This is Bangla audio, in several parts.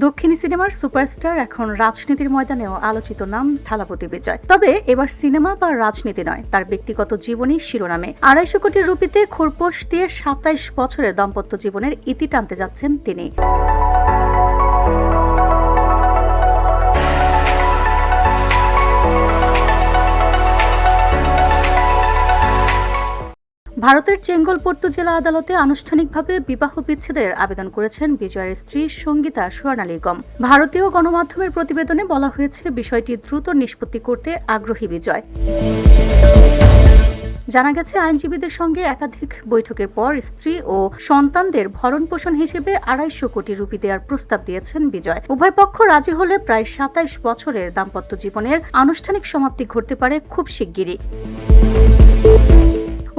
দক্ষিণী সিনেমার সুপারস্টার এখন রাজনীতির ময়দানেও আলোচিত নাম থালাপতি বিজয়। তবে এবার সিনেমা বা রাজনীতি নয়, তার ব্যক্তিগত জীবনী শিরোনামে ২৫০ কোটি রুপিতে খোরপোশ দিয়ে ২৭ বছরের দাম্পত্য জীবনের ইতি টানতে যাচ্ছেন তিনি। ভারতের চেঙ্গলপট্টু জেলা আদালতে আনুষ্ঠানিকভাবে বিবাহ বিচ্ছেদের আবেদন করেছেন বিজয়ের স্ত্রী সঙ্গীতা স্বর্ণালীগম। ভারতীয় গণমাধ্যমের প্রতিবেদনে বলা হয়েছে, বিষয়টি দ্রুত নিষ্পত্তি করতে আগ্রহী বিজয়। জানা গেছে, আইনজীবীদের সঙ্গে একাধিক বৈঠকের পর স্ত্রী ও সন্তানদের ভরণ পোষণ হিসেবে ২৫০ কোটি রুপি দেওয়ার প্রস্তাব দিয়েছেন বিজয়। উভয় পক্ষ রাজি হলে প্রায় ২৭ বছরের দাম্পত্য জীবনের আনুষ্ঠানিক সমাপ্তি ঘটতে পারে খুব শিগগিরই।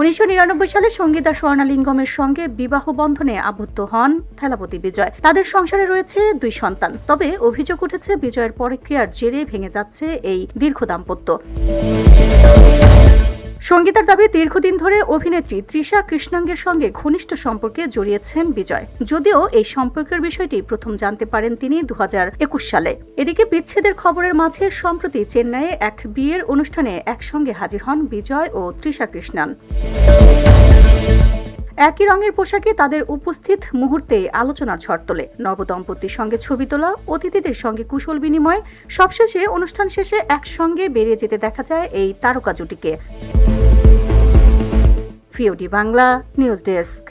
১৯৯৯ সালে সঙ্গীতা স্বর্ণালিঙ্গমের সঙ্গে বিবাহ বন্ধনে আবদ্ধ হন থালাপতি বিজয়। তাদের সংসারে রয়েছে ২ সন্তান। তবে অভিযোগ উঠেছে, বিজয়ের পরক্রিয়ার জেরে ভেঙে যাচ্ছে এই দীর্ঘ দাম্পত্য। সঙ্গীতার দাবি, দীর্ঘদিন ধরে অভিনেত্রী তৃষা কৃষ্ণাঙ্গের সঙ্গে ঘনিষ্ঠ সম্পর্কে জড়িয়েছেন বিজয়। যদিও এই সম্পর্কের বিষয়টি প্রথম জানতে পারেন তিনি ২০২১ সালে। এদিকে বিচ্ছেদের খবরের মাঝে সম্প্রতি চেন্নাইয়ে এক বিয়ের অনুষ্ঠানে একসঙ্গে হাজির হন বিজয় ও তৃষা কৃষ্ণান। একই রঙের পোশাকে তাদের উপস্থিত মুহূর্তে আলোচনার ঝড় তোলে। নবদম্পতির সঙ্গে ছবি তোলা, অতিথিদের সঙ্গে কুশল বিনিময়, সবশেষে অনুষ্ঠান শেষে একসঙ্গে বেরিয়ে যেতে দেখা যায় এই তারকা জুটিকে। VOD Bangla news desk.